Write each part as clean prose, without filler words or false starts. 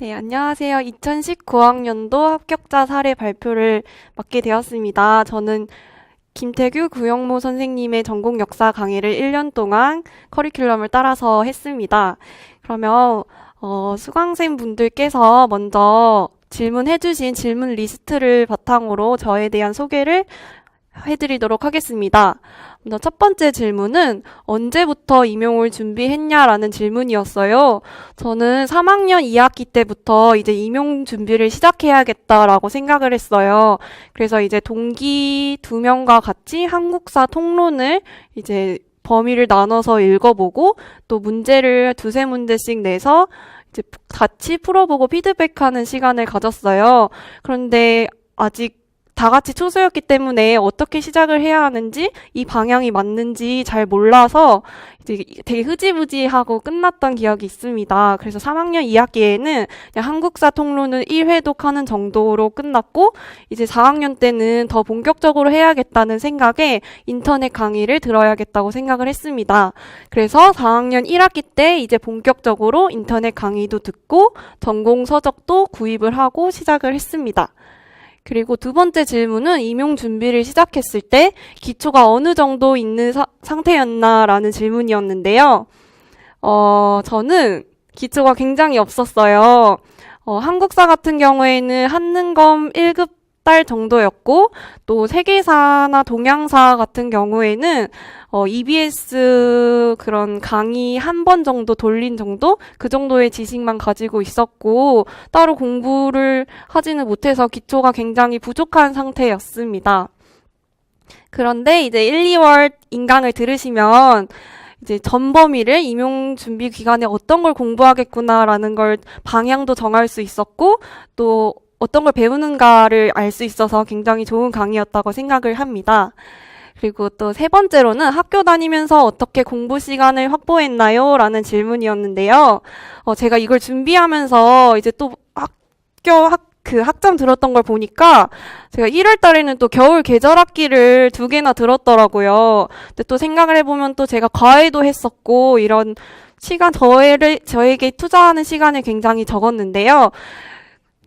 네, 안녕하세요. 2019학년도 합격자 사례 발표를 맡게 되었습니다. 저는 김태규 구영모 선생님의 전공 역사 강의를 1년 동안 커리큘럼을 따라서 했습니다. 그러면 수강생 분들께서 먼저 질문해주신 질문 리스트를 바탕으로 저에 대한 소개를 해드리도록 하겠습니다. 먼저 첫 번째 질문은 언제부터 임용을 준비했냐라는 질문이었어요. 저는 3학년 2학기 때부터 이제 임용 준비를 시작해야겠다라고 생각을 했어요. 그래서 이제 동기 2명과 같이 한국사 통론을 이제 범위를 나눠서 읽어보고 또 문제를 두세 문제씩 내서 이제 같이 풀어보고 피드백하는 시간을 가졌어요. 그런데 아직 다 같이 초수였기 때문에 어떻게 시작을 해야 하는지 이 방향이 맞는지 잘 몰라서 이제 되게 흐지부지하고 끝났던 기억이 있습니다. 그래서 3학년 2학기에는 그냥 한국사 통론을 1회독 하는 정도로 끝났고 이제 4학년 때는 더 본격적으로 해야겠다는 생각에 인터넷 강의를 들어야겠다고 생각을 했습니다. 그래서 4학년 1학기 때 이제 본격적으로 인터넷 강의도 듣고 전공 서적도 구입을 하고 시작을 했습니다. 그리고 두 번째 질문은 임용 준비를 시작했을 때 기초가 어느 정도 있는 상태였나라는 질문이었는데요. 저는 기초가 굉장히 없었어요. 한국사 같은 경우에는 한능검 1급 달 정도였고 또 세계사나 동양사 같은 경우에는 EBS 그런 강의 한 번 정도 돌린 정도? 그 정도의 지식만 가지고 있었고 따로 공부를 하지는 못해서 기초가 굉장히 부족한 상태였습니다. 그런데 이제 1, 2월 인강을 들으시면 이제 전 범위를 임용 준비 기간에 어떤 걸 공부하겠구나라는 걸 방향도 정할 수 있었고 또 어떤 걸 배우는가를 알 수 있어서 굉장히 좋은 강의였다고 생각을 합니다. 그리고 또 세 번째로는 학교 다니면서 어떻게 공부 시간을 확보했나요? 라는 질문이었는데요. 제가 이걸 준비하면서 이제 또 학점 들었던 걸 보니까 제가 1월 달에는 또 겨울 계절 학기를 2개나 들었더라고요. 근데 또 생각을 해보면 또 제가 과외도 했었고 이런 시간 저에게 투자하는 시간이 굉장히 적었는데요.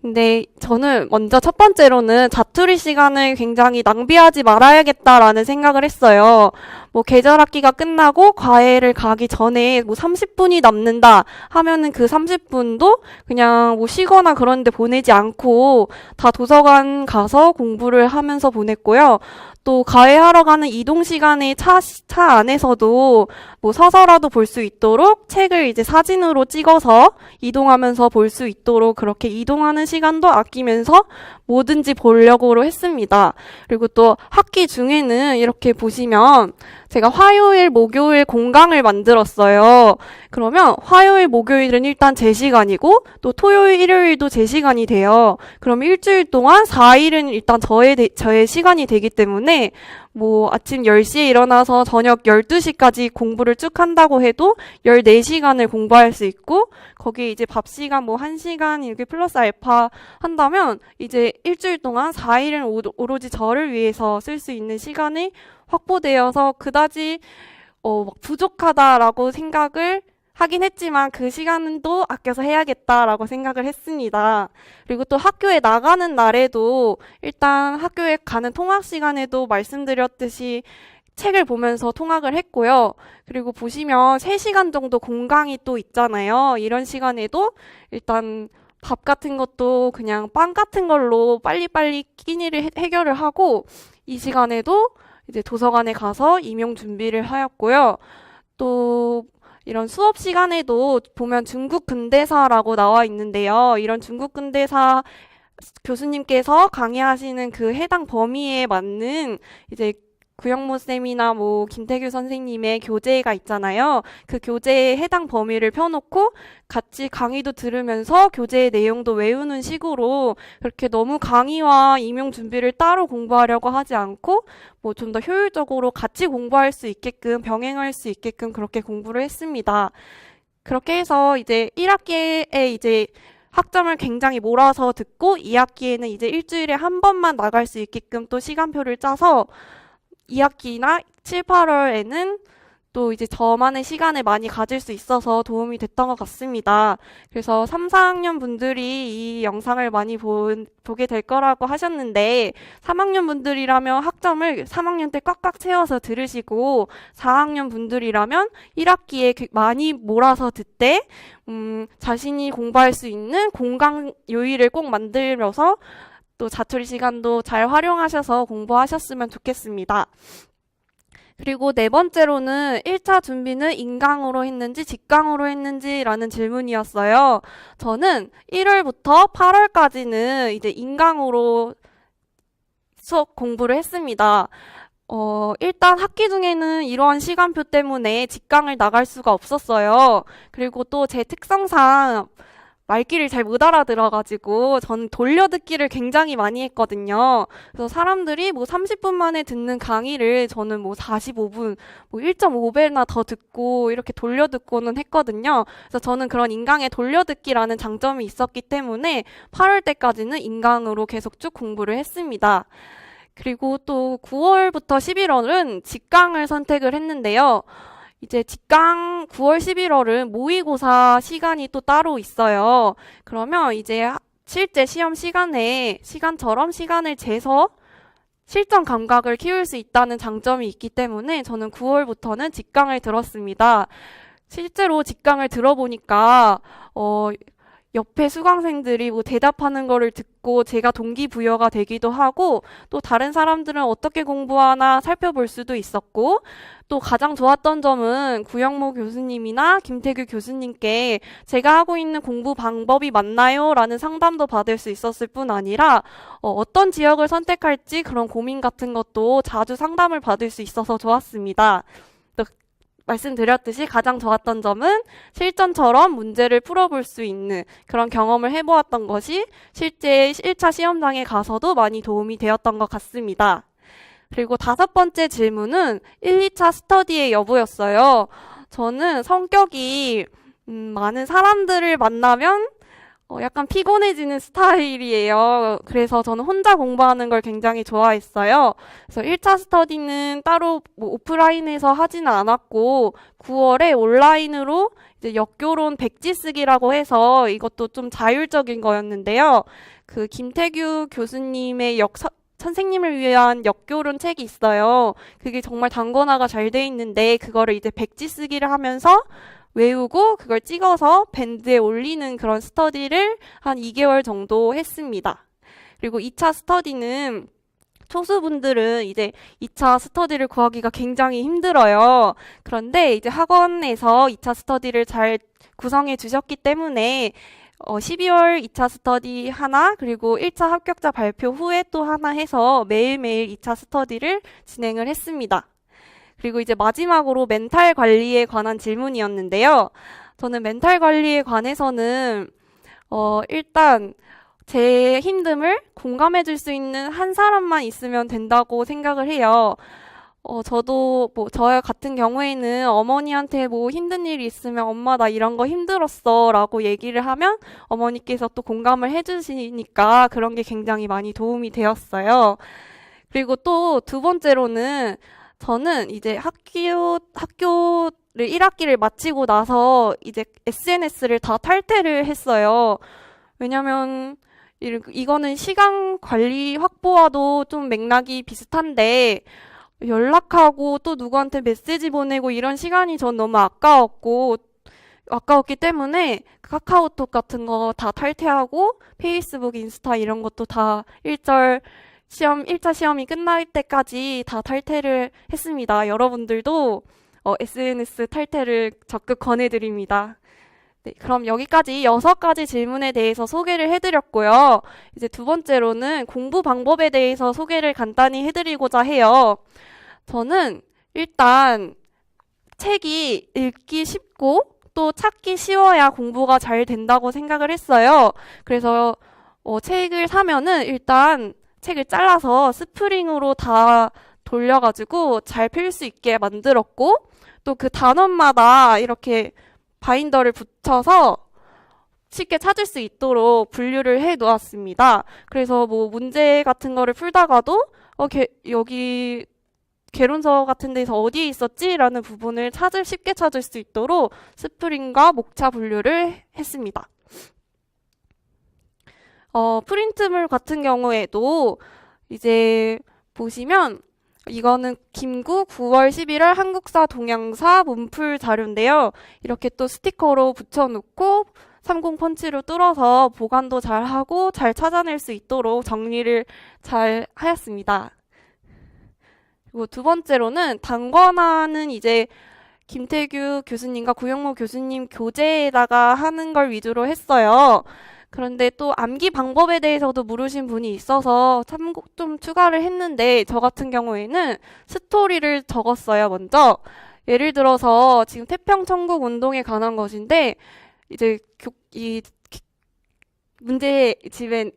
근데 저는 먼저 첫 번째로는 자투리 시간을 굉장히 낭비하지 말아야겠다라는 생각을 했어요. 뭐 계절 학기가 끝나고 과외를 가기 전에 뭐 30분이 남는다 하면은 그 30분도 그냥 뭐 쉬거나 그런 데 보내지 않고 다 도서관 가서 공부를 하면서 보냈고요. 또 과외하러 가는 이동 시간에 차 안에서도 뭐 서서라도 볼 수 있도록 책을 이제 사진으로 찍어서 이동하면서 볼 수 있도록 그렇게 이동하는 시간도 아끼면서 뭐든지 보려고 했습니다. 그리고 또 학기 중에는 이렇게 보시면 제가 화요일, 목요일 공강을 만들었어요. 그러면 화요일, 목요일은 일단 제 시간이고 또 토요일, 일요일도 제 시간이 돼요. 그럼 일주일 동안 4일은 일단 저의 시간이 되기 때문에 뭐 아침 10시에 일어나서 저녁 12시까지 공부를 쭉 한다고 해도 14시간을 공부할 수 있고 거기에 이제 밥 시간 뭐 1시간 이렇게 플러스 알파 한다면 이제 일주일 동안 4일은 오로지 저를 위해서 쓸 수 있는 시간이 확보되어서 그다지 막 부족하다라고 생각을 하긴 했지만 그 시간도 아껴서 해야겠다라고 생각을 했습니다. 그리고 또 학교에 나가는 날에도 일단 학교에 가는 통학 시간에도 말씀드렸듯이 책을 보면서 통학을 했고요. 그리고 보시면 3시간 정도 공강이 또 있잖아요. 이런 시간에도 일단 밥 같은 것도 그냥 빵 같은 걸로 빨리빨리 끼니를 해결을 하고 이 시간에도 이제 도서관에 가서 임용 준비를 하였고요. 또 이런 수업 시간에도 보면 중국 근대사라고 나와 있는데요. 이런 중국 근대사 교수님께서 강의하시는 그 해당 범위에 맞는 이제 구영모 쌤이나 뭐 김태규 선생님의 교재가 있잖아요. 그 교재에 해당 범위를 펴놓고 같이 강의도 들으면서 교재의 내용도 외우는 식으로 그렇게 너무 강의와 임용 준비를 따로 공부하려고 하지 않고 뭐 좀 더 효율적으로 같이 공부할 수 있게끔 병행할 수 있게끔 그렇게 공부를 했습니다. 그렇게 해서 이제 1학기에 이제 학점을 굉장히 몰아서 듣고 2학기에는 이제 일주일에 한 번만 나갈 수 있게끔 또 시간표를 짜서 2학기나 7, 8월에는 또 이제 저만의 시간을 많이 가질 수 있어서 도움이 됐던 것 같습니다. 그래서 3, 4학년 분들이 이 영상을 많이 보게 될 거라고 하셨는데 3학년 분들이라면 학점을 3학년 때 꽉꽉 채워서 들으시고 4학년 분들이라면 1학기에 많이 몰아서 듣되 자신이 공부할 수 있는 공강 요일을 꼭 만들면서 또 자투리 시간도 잘 활용하셔서 공부하셨으면 좋겠습니다. 그리고 네 번째로는 1차 준비는 인강으로 했는지 직강으로 했는지라는 질문이었어요. 저는 1월부터 8월까지는 이제 인강으로 수업 공부를 했습니다. 일단 학기 중에는 이러한 시간표 때문에 직강을 나갈 수가 없었어요. 그리고 또 제 특성상 말귀를 잘 못 알아들어가지고 저는 돌려듣기를 굉장히 많이 했거든요. 그래서 사람들이 뭐 30분 만에 듣는 강의를 저는 뭐 45분, 뭐 1.5배나 더 듣고 이렇게 돌려듣고는 했거든요. 그래서 저는 그런 인강의 돌려듣기라는 장점이 있었기 때문에 8월 때까지는 인강으로 계속 쭉 공부를 했습니다. 그리고 또 9월부터 11월은 직강을 선택을 했는데요. 이제 직강 9월, 11월은 모의고사 시간이 또 따로 있어요. 그러면 이제 실제 시험 시간처럼 시간을 재서 실전 감각을 키울 수 있다는 장점이 있기 때문에 저는 9월부터는 직강을 들었습니다. 실제로 직강을 들어보니까, 옆에 수강생들이 뭐 대답하는 거를 듣고 제가 동기부여가 되기도 하고 또 다른 사람들은 어떻게 공부하나 살펴볼 수도 있었고 또 가장 좋았던 점은 구영모 교수님이나 김태규 교수님께 제가 하고 있는 공부 방법이 맞나요? 라는 상담도 받을 수 있었을 뿐 아니라 어떤 지역을 선택할지 그런 고민 같은 것도 자주 상담을 받을 수 있어서 좋았습니다. 말씀드렸듯이 가장 좋았던 점은 실전처럼 문제를 풀어볼 수 있는 그런 경험을 해보았던 것이 실제 1차 시험장에 가서도 많이 도움이 되었던 것 같습니다. 그리고 5번째 질문은 1, 2차 스터디의 여부였어요. 저는 성격이 많은 사람들을 만나면 약간 피곤해지는 스타일이에요. 그래서 저는 혼자 공부하는 걸 굉장히 좋아했어요. 그래서 1차 스터디는 따로 뭐 오프라인에서 하지는 않았고 9월에 온라인으로 이제 역교론 백지 쓰기라고 해서 이것도 좀 자율적인 거였는데요. 그 김태규 교수님의 선생님을 위한 역교론 책이 있어요. 그게 정말 단권화가 잘 돼 있는데 그거를 이제 백지 쓰기를 하면서 외우고 그걸 찍어서 밴드에 올리는 그런 스터디를 한 2개월 정도 했습니다. 그리고 2차 스터디는 초수분들은 이제 2차 스터디를 구하기가 굉장히 힘들어요. 그런데 이제 학원에서 2차 스터디를 잘 구성해 주셨기 때문에 12월 2차 스터디 하나 그리고 1차 합격자 발표 후에 또 하나 해서 매일매일 2차 스터디를 진행을 했습니다. 그리고 이제 마지막으로 멘탈 관리에 관한 질문이었는데요. 저는 멘탈 관리에 관해서는 일단 제 힘듦을 공감해 줄 수 있는 한 사람만 있으면 된다고 생각을 해요. 저도 저 같은 경우에는 어머니한테 뭐 힘든 일이 있으면 엄마 나 이런 거 힘들었어 라고 얘기를 하면 어머니께서 또 공감을 해주시니까 그런 게 굉장히 많이 도움이 되었어요. 그리고 또 2번째로는 저는 이제 학교를 1학기를 마치고 나서 이제 SNS를 다 탈퇴를 했어요. 왜냐면 이거는 시간 관리 확보와도 좀 맥락이 비슷한데 연락하고 또 누구한테 메시지 보내고 이런 시간이 전 너무 아까웠기 때문에 카카오톡 같은 거 다 탈퇴하고 페이스북, 인스타 이런 것도 다 1차 시험이 끝날 때까지 다 탈퇴를 했습니다. 여러분들도 SNS 탈퇴를 적극 권해드립니다. 네, 그럼 여기까지 6가지 질문에 대해서 소개를 해드렸고요. 이제 2번째로는 공부 방법에 대해서 소개를 간단히 해드리고자 해요. 저는 일단 책이 읽기 쉽고 또 찾기 쉬워야 공부가 잘 된다고 생각을 했어요. 그래서 책을 사면은 일단 책을 잘라서 스프링으로 다 돌려가지고 잘 펼 수 있게 만들었고 또 그 단원마다 이렇게 바인더를 붙여서 쉽게 찾을 수 있도록 분류를 해 놓았습니다. 그래서 뭐 문제 같은 거를 풀다가도 여기 개론서 같은 데서 어디에 있었지라는 부분을 쉽게 찾을 수 있도록 스프링과 목차 분류를 했습니다. 프린트물 같은 경우에도 이제 보시면 이거는 김구 9월 11월 한국사 동양사 문풀 자료인데요. 이렇게 또 스티커로 붙여놓고 30 펀치로 뚫어서 보관도 잘 하고 잘 찾아낼 수 있도록 정리를 잘 하였습니다. 그리고 두 번째로는 단권화는 이제 김태규 교수님과 구영모 교수님 교재에다가 하는 걸 위주로 했어요. 그런데 또 암기 방법에 대해서도 물으신 분이 있어서 좀 추가를 했는데 저 같은 경우에는 스토리를 적었어요, 먼저. 예를 들어서 지금 태평천국 운동에 관한 것인데 이제 이 문제 집엔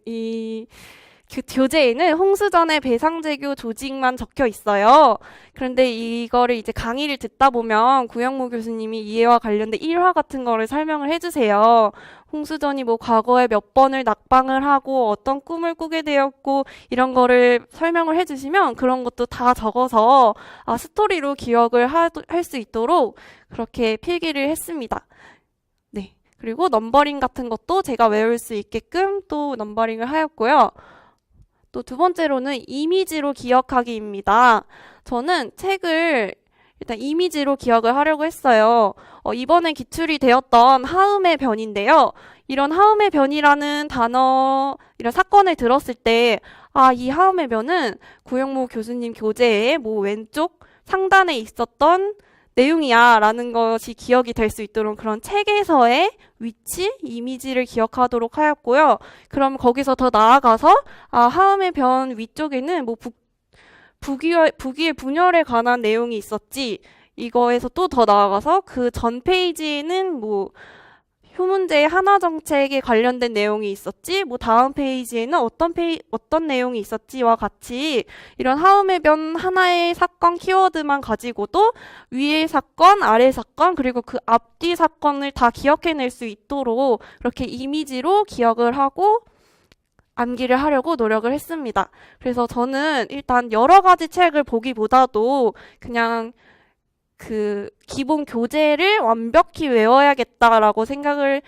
교재에는 홍수전의 배상제교 조직만 적혀 있어요. 그런데 이거를 이제 강의를 듣다 보면 구영모 교수님이 이해와 관련된 일화 같은 거를 설명을 해주세요. 홍수전이 뭐 과거에 몇 번을 낙방을 하고 어떤 꿈을 꾸게 되었고 이런 거를 설명을 해주시면 그런 것도 다 적어서 스토리로 기억을 할 수 있도록 그렇게 필기를 했습니다. 네. 그리고 넘버링 같은 것도 제가 외울 수 있게끔 또 넘버링을 하였고요. 또 두 번째로는 이미지로 기억하기입니다. 저는 책을 일단 이미지로 기억을 하려고 했어요. 이번에 기출이 되었던 하음의 변인데요. 이런 하음의 변이라는 단어, 이런 사건을 들었을 때, 이 하음의 변은 구영모 교수님 교재에 뭐 왼쪽 상단에 있었던 내용이야 라는 것이 기억이 될 수 있도록 그런 책에서의 위치, 이미지를 기억하도록 하였고요. 그럼 거기서 더 나아가서 하음의 변 위쪽에는 뭐 북위의 분열에 관한 내용이 있었지. 이거에서 또 더 나아가서 그 전 페이지에는 뭐 효문제의 하나 정책에 관련된 내용이 있었지. 뭐 다음 페이지에는 어떤 내용이 있었지와 같이 이런 하음의 변 하나의 사건 키워드만 가지고도 위의 사건, 아래 사건, 그리고 그 앞뒤 사건을 다 기억해낼 수 있도록 그렇게 이미지로 기억을 하고 암기를 하려고 노력을 했습니다. 그래서 저는 일단 여러 가지 책을 보기보다도 그냥 그 기본 교재를 완벽히 외워야겠다라고 생각을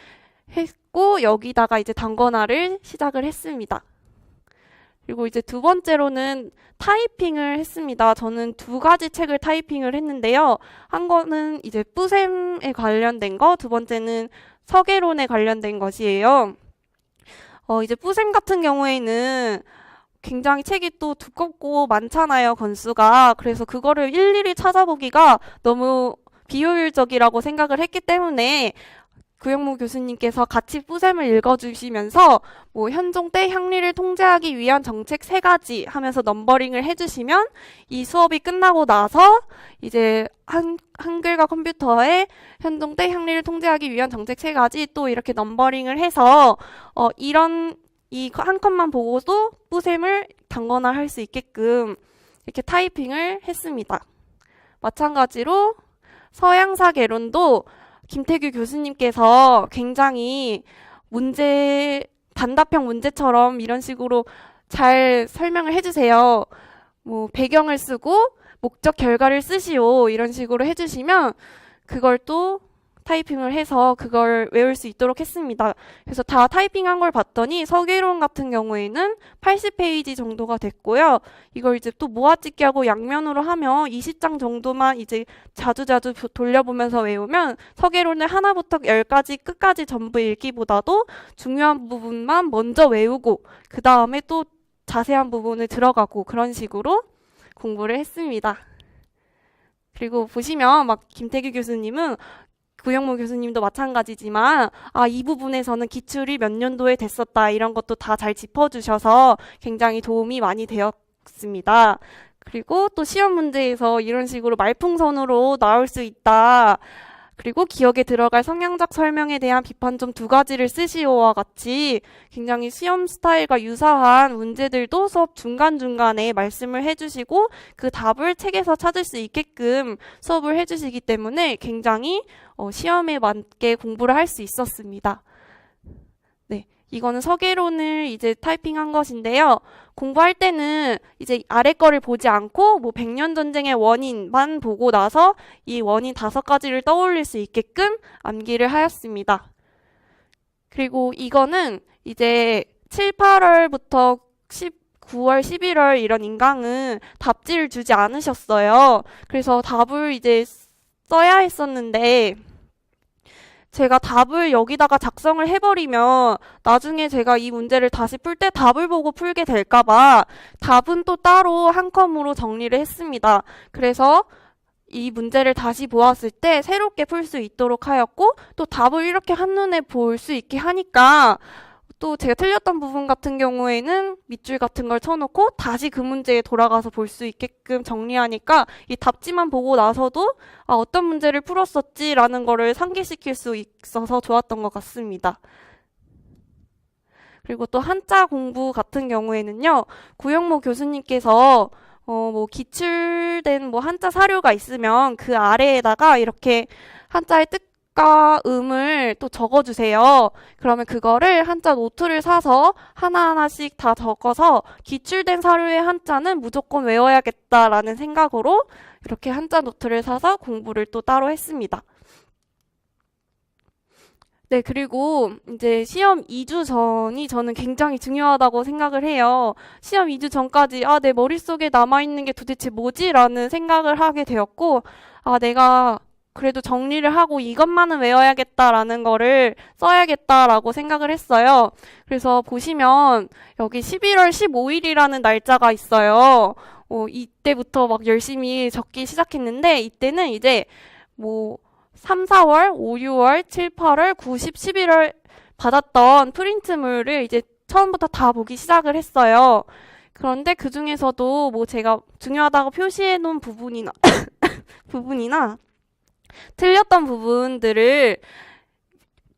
했고 여기다가 이제 단권화를 시작을 했습니다. 그리고 이제 두 번째로는 타이핑을 했습니다. 저는 두 가지 책을 타이핑을 했는데요. 한 거는 이제 뿌셈에 관련된 거, 두 번째는 서계론에 관련된 것이에요. 이제 뿌셈 같은 경우에는 굉장히 책이 또 두껍고 많잖아요, 건수가. 그래서 그거를 일일이 찾아보기가 너무 비효율적이라고 생각을 했기 때문에 구영모 교수님께서 같이 뿌셈을 읽어주시면서 뭐 현종 때 향리를 통제하기 위한 정책 3가지 하면서 넘버링을 해주시면 이 수업이 끝나고 나서 이제 한글과 컴퓨터에 현종 때 향리를 통제하기 위한 정책 3가지 또 이렇게 넘버링을 해서 이런 이 한 컷만 보고도 뿌셈을 단권화할 수 있게끔 이렇게 타이핑을 했습니다. 마찬가지로 서양사 개론도 김태규 교수님께서 굉장히 단답형 문제처럼 이런 식으로 잘 설명을 해주세요. 뭐 배경을 쓰고 목적 결과를 쓰시오 이런 식으로 해주시면 그걸 또 타이핑을 해서 그걸 외울 수 있도록 했습니다. 그래서 다 타이핑한 걸 봤더니 서계론 같은 경우에는 80페이지 정도가 됐고요. 이걸 이제 또 모아찍기 하고 양면으로 하면 20장 정도만 이제 자주자주 돌려보면서 외우면 서계론을 하나부터 10까지 끝까지 전부 읽기보다도 중요한 부분만 먼저 외우고 그 다음에 또 자세한 부분을 들어가고 그런 식으로 공부를 했습니다. 그리고 보시면 막 김태규 교수님은 구영모 교수님도 마찬가지지만 이 부분에서는 기출이 몇 년도에 됐었다 이런 것도 다 잘 짚어주셔서 굉장히 도움이 많이 되었습니다. 그리고 또 시험 문제에서 이런 식으로 말풍선으로 나올 수 있다. 그리고 기억에 들어갈 성향적 설명에 대한 비판점 2가지를 쓰시오와 같이 굉장히 시험 스타일과 유사한 문제들도 수업 중간중간에 말씀을 해주시고 그 답을 책에서 찾을 수 있게끔 수업을 해주시기 때문에 굉장히 시험에 맞게 공부를 할 수 있었습니다. 네, 이거는 서계론을 이제 타이핑한 것인데요. 공부할 때는 이제 아래 거를 보지 않고 뭐 백년 전쟁의 원인만 보고 나서 이 원인 5가지를 떠올릴 수 있게끔 암기를 하였습니다. 그리고 이거는 이제 7, 8월부터 9월, 11월 이런 인강은 답지를 주지 않으셨어요. 그래서 답을 이제 써야 했었는데 제가 답을 여기다가 작성을 해버리면 나중에 제가 이 문제를 다시 풀 때 답을 보고 풀게 될까봐 답은 또 따로 한 컴으로 정리를 했습니다. 그래서 이 문제를 다시 보았을 때 새롭게 풀 수 있도록 하였고 또 답을 이렇게 한눈에 볼 수 있게 하니까 또 제가 틀렸던 부분 같은 경우에는 밑줄 같은 걸 쳐놓고 다시 그 문제에 돌아가서 볼 수 있게끔 정리하니까 이 답지만 보고 나서도 어떤 문제를 풀었었지라는 거를 상기시킬 수 있어서 좋았던 것 같습니다. 그리고 또 한자 공부 같은 경우에는요, 구영모 교수님께서 뭐 기출된 뭐 한자 사료가 있으면 그 아래에다가 이렇게 한자의 뜻과 음을 또 적어주세요. 그러면 그거를 한자 노트를 사서 하나하나씩 다 적어서 기출된 사료의 한자는 무조건 외워야겠다라는 생각으로 이렇게 한자 노트를 사서 공부를 또 따로 했습니다. 네, 그리고 이제 시험 2주 전이 저는 굉장히 중요하다고 생각을 해요. 시험 2주 전까지 내 머릿속에 남아있는 게 도대체 뭐지? 라는 생각을 하게 되었고 내가 그래도 정리를 하고 이것만은 외워야겠다라는 거를 써야겠다라고 생각을 했어요. 그래서 보시면 여기 11월 15일이라는 날짜가 있어요. 이때부터 막 열심히 적기 시작했는데 이때는 이제 뭐 3, 4월, 5, 6월, 7, 8월, 9, 10, 11월 받았던 프린트물을 이제 처음부터 다 보기 시작을 했어요. 그런데 그 중에서도 뭐 제가 중요하다고 표시해 놓은 부분이나 틀렸던 부분들을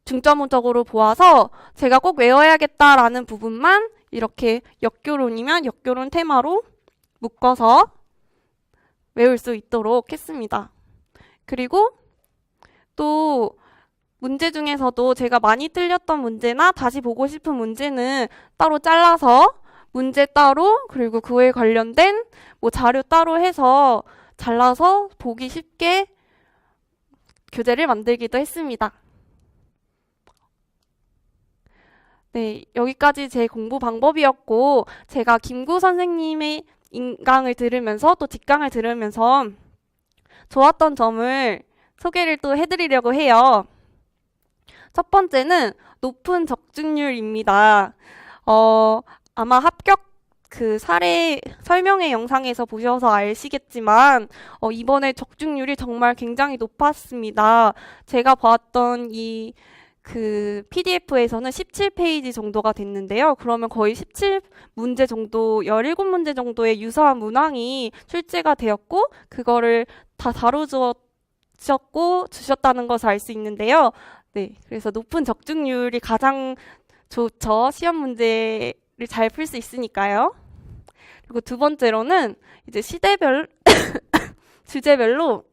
중점적으로 보아서 제가 꼭 외워야겠다라는 부분만 이렇게 역교론이면 역교론 테마로 묶어서 외울 수 있도록 했습니다. 그리고 또 문제 중에서도 제가 많이 틀렸던 문제나 다시 보고 싶은 문제는 따로 잘라서 문제 따로 그리고 그에 관련된 뭐 자료 따로 해서 잘라서 보기 쉽게 교재를 만들기도 했습니다. 네, 여기까지 제 공부 방법이었고 제가 김구 선생님의 인강을 들으면서 또 뒷강을 들으면서 좋았던 점을 소개를 또 해드리려고 해요. 첫 번째는 높은 적중률입니다. 아마 합격 그 사례 설명회 영상에서 보셔서 아시겠지만 이번에 적중률이 정말 굉장히 높았습니다. 제가 봤던 이 그 PDF에서는 17페이지 정도가 됐는데요. 그러면 거의 17문제 정도, 17문제 정도의 유사한 문항이 출제가 되었고 그거를 다 주셨다는 것을 알 수 있는데요. 네, 그래서 높은 적중률이 가장 좋죠. 시험 문제를 잘 풀 수 있으니까요. 그리고 두 번째로는 이제 시대별 주제별로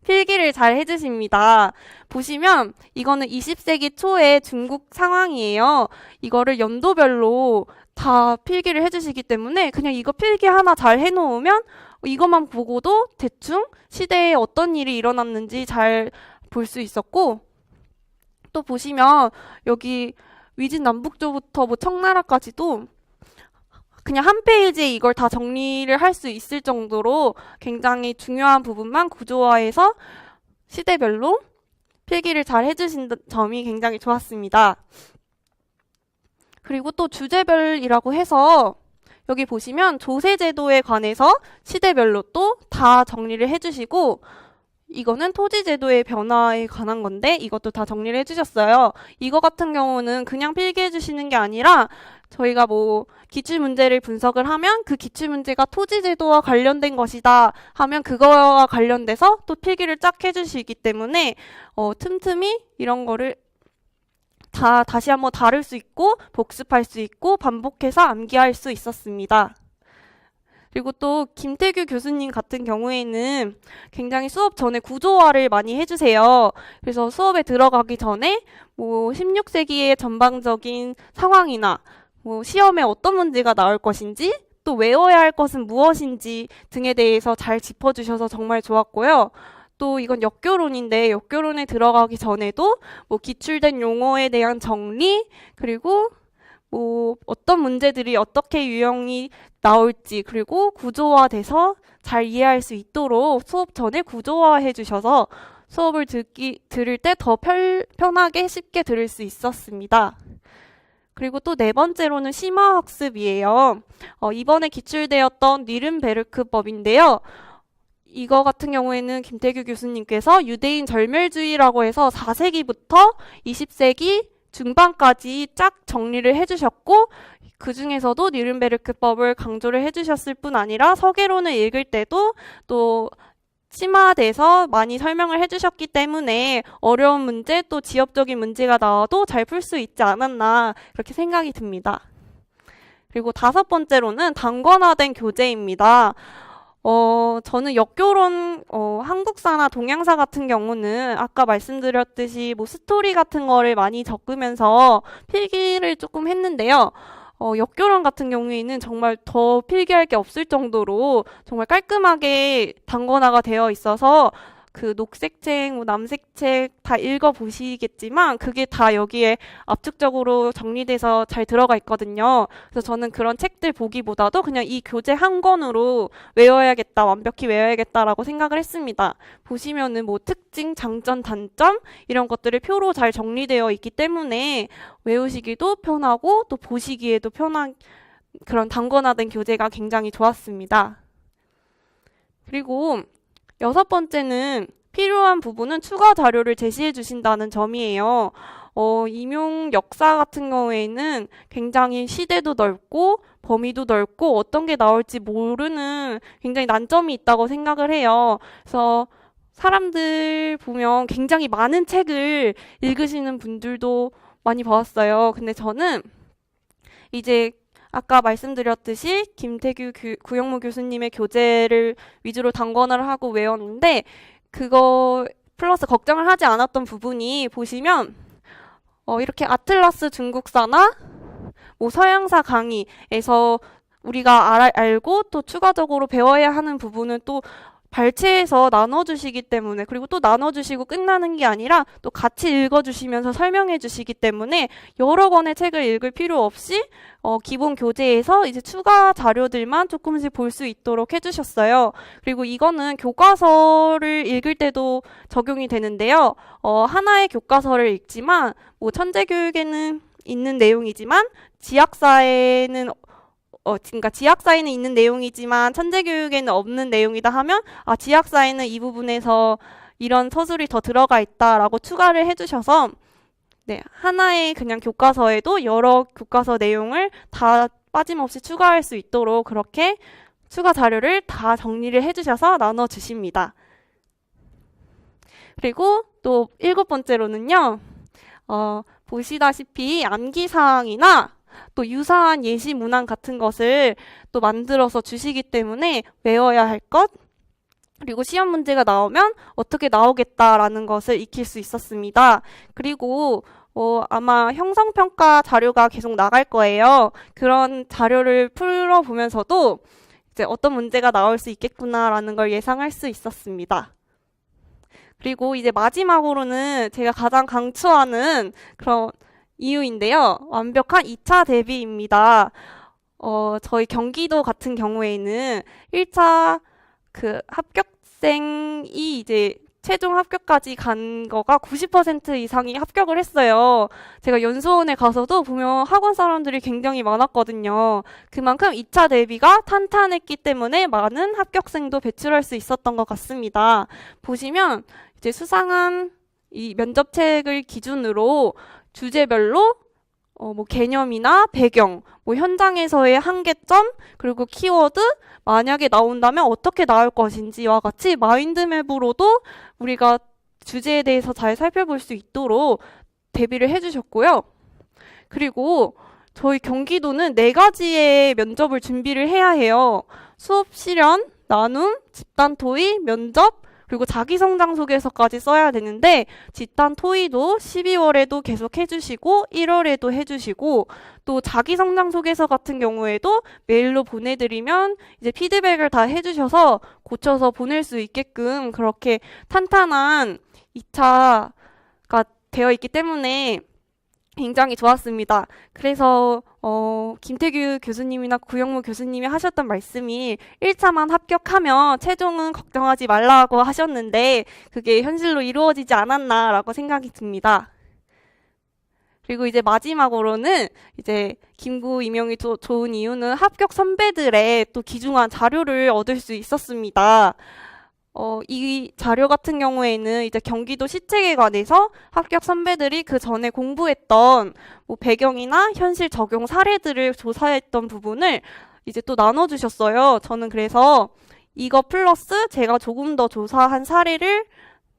필기를 잘 해주십니다. 보시면 이거는 20세기 초의 중국 상황이에요. 이거를 연도별로 다 필기를 해주시기 때문에 그냥 이거 필기 하나 잘 해놓으면 이것만 보고도 대충 시대에 어떤 일이 일어났는지 잘 볼 수 있었고 또 보시면 여기 위진 남북조부터 뭐 청나라까지도 그냥 한 페이지에 이걸 다 정리를 할 수 있을 정도로 굉장히 중요한 부분만 구조화해서 시대별로 필기를 잘 해주신 점이 굉장히 좋았습니다. 그리고 또 주제별이라고 해서 여기 보시면 조세제도에 관해서 시대별로 또 다 정리를 해주시고 이거는 토지제도의 변화에 관한 건데 이것도 다 정리를 해주셨어요. 이거 같은 경우는 그냥 필기해 주시는 게 아니라 저희가 뭐 기출문제를 분석을 하면 그 기출문제가 토지제도와 관련된 것이다 하면 그거와 관련돼서 또 필기를 쫙 해주시기 때문에 틈틈이 이런 거를 다시 한번 다룰 수 있고 복습할 수 있고 반복해서 암기할 수 있었습니다. 그리고 또 김태규 교수님 같은 경우에는 굉장히 수업 전에 구조화를 많이 해주세요. 그래서 수업에 들어가기 전에 뭐 16세기의 전반적인 상황이나 뭐 시험에 어떤 문제가 나올 것인지 또 외워야 할 것은 무엇인지 등에 대해서 잘 짚어주셔서 정말 좋았고요. 또 이건 역교론인데 역교론에 들어가기 전에도 뭐 기출된 용어에 대한 정리 그리고 뭐 어떤 문제들이 어떻게 유형이 나올지 그리고 구조화돼서 잘 이해할 수 있도록 수업 전에 구조화해 주셔서 수업을 들을 때 더 편하게 쉽게 들을 수 있었습니다. 그리고 또 네 번째로는 심화학습이에요. 이번에 기출되었던 뉘른베르크법인데요. 이거 같은 경우에는 김태규 교수님께서 유대인 절멸주의라고 해서 4세기부터 20세기 중반까지 쫙 정리를 해주셨고 그 중에서도 뉘른베르크법을 강조를 해주셨을 뿐 아니라 서계론을 읽을 때도 또 심화돼서 많이 설명을 해주셨기 때문에 어려운 문제 또 지엽적인 문제가 나와도 잘 풀 수 있지 않았나 그렇게 생각이 듭니다. 그리고 다섯 번째로는 단권화된 교재입니다. 저는 역교론, 한국사나 동양사 같은 경우는 아까 말씀드렸듯이 뭐 스토리 같은 거를 많이 적으면서 필기를 조금 했는데요. 역교론 같은 경우에는 정말 더 필기할 게 없을 정도로 정말 깔끔하게 단권화가 되어 있어서 그 녹색책, 뭐 남색책 다 읽어보시겠지만 그게 다 여기에 압축적으로 정리돼서 잘 들어가 있거든요. 그래서 저는 그런 책들 보기보다도 그냥 이 교재 한 권으로 외워야겠다, 완벽히 외워야겠다라고 생각을 했습니다. 보시면은 뭐 특징, 장점, 단점 이런 것들이 표로 잘 정리되어 있기 때문에 외우시기도 편하고 또 보시기에도 편한 그런 단권화된 교재가 굉장히 좋았습니다. 그리고 여섯 번째는 필요한 부분은 추가 자료를 제시해 주신다는 점이에요. 임용 역사 같은 경우에는 굉장히 시대도 넓고 범위도 넓고 어떤 게 나올지 모르는 굉장히 난점이 있다고 생각을 해요. 그래서 사람들 보면 굉장히 많은 책을 읽으시는 분들도 많이 봤어요. 근데 저는 이제 아까 말씀드렸듯이 김태규 구영무 교수님의 교재를 위주로 단권화를 하고 외웠는데 그거 플러스 걱정을 하지 않았던 부분이 보시면 이렇게 아틀라스 중국사나 뭐 서양사 강의에서 우리가 알고 또 추가적으로 배워야 하는 부분은 또 발췌해서 나눠주시기 때문에 그리고 또 나눠주시고 끝나는 게 아니라 또 같이 읽어주시면서 설명해 주시기 때문에 여러 권의 책을 읽을 필요 없이 기본 교재에서 이제 추가 자료들만 조금씩 볼 수 있도록 해주셨어요. 그리고 이거는 교과서를 읽을 때도 적용이 되는데요. 하나의 교과서를 읽지만 뭐 천재교육에는 있는 내용이지만 지학사에는 그러니까 지학사에는 있는 내용이지만 천재교육에는 없는 내용이다 하면 지학사에는 이 부분에서 이런 서술이 더 들어가 있다라고 추가를 해주셔서 네, 하나의 그냥 교과서에도 여러 교과서 내용을 다 빠짐없이 추가할 수 있도록 그렇게 추가 자료를 다 정리를 해주셔서 나눠주십니다. 그리고 또 일곱 번째로는요. 보시다시피 암기사항이나 또 유사한 예시 문항 같은 것을 또 만들어서 주시기 때문에 외워야 할 것, 그리고 시험 문제가 나오면 어떻게 나오겠다라는 것을 익힐 수 있었습니다. 그리고 아마 형성평가 자료가 계속 나갈 거예요. 그런 자료를 풀어보면서도 이제 어떤 문제가 나올 수 있겠구나라는 걸 예상할 수 있었습니다. 그리고 이제 마지막으로는 제가 가장 강추하는 그런 이유인데요. 완벽한 2차 대비입니다. 저희 경기도 같은 경우에는 1차 그 합격생이 이제 최종 합격까지 간 거가 90% 이상이 합격을 했어요. 제가 연수원에 가서도 보면 학원 사람들이 굉장히 많았거든요. 그만큼 2차 대비가 탄탄했기 때문에 많은 합격생도 배출할 수 있었던 것 같습니다. 보시면 이제 수상한 이 면접책을 기준으로 주제별로 뭐 개념이나 배경, 뭐 현장에서의 한계점, 그리고 키워드, 만약에 나온다면 어떻게 나올 것인지와 같이 마인드맵으로도 우리가 주제에 대해서 잘 살펴볼 수 있도록 대비를 해주셨고요. 그리고 저희 경기도는 4가지의 면접을 준비를 해야 해요. 수업 실현, 나눔, 집단 토의, 면접, 그리고 자기성장 소개서까지 써야 되는데 집단 토의도 12월에도 계속 해주시고 1월에도 해주시고 또 자기성장 소개서 같은 경우에도 메일로 보내드리면 이제 피드백을 다 해주셔서 고쳐서 보낼 수 있게끔 그렇게 탄탄한 2차가 되어 있기 때문에 굉장히 좋았습니다. 그래서 김태규 교수님이나 구영무 교수님이 하셨던 말씀이 1차만 합격하면 최종은 걱정하지 말라고 하셨는데 그게 현실로 이루어지지 않았나라고 생각이 듭니다. 그리고 이제 마지막으로는 이제 김구 임용이 좋은 이유는 합격 선배들의 또 귀중한 자료를 얻을 수 있었습니다. 이 자료 같은 경우에는 이제 경기도 시책에 관해서 합격 선배들이 그 전에 공부했던 뭐 배경이나 현실 적용 사례들을 조사했던 부분을 이제 또 나눠주셨어요. 저는 그래서 이거 플러스 제가 조금 더 조사한 사례를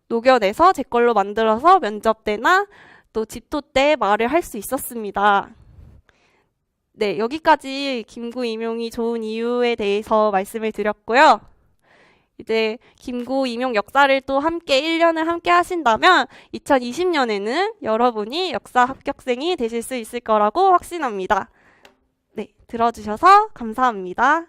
녹여내서 제 걸로 만들어서 면접 때나 또 집토 때 말을 할 수 있었습니다. 네, 여기까지 김구 임용이 좋은 이유에 대해서 말씀을 드렸고요. 이제 김구 임용 역사를 또 함께 1년을 함께 하신다면 2020년에는 여러분이 역사 합격생이 되실 수 있을 거라고 확신합니다. 네, 들어주셔서 감사합니다.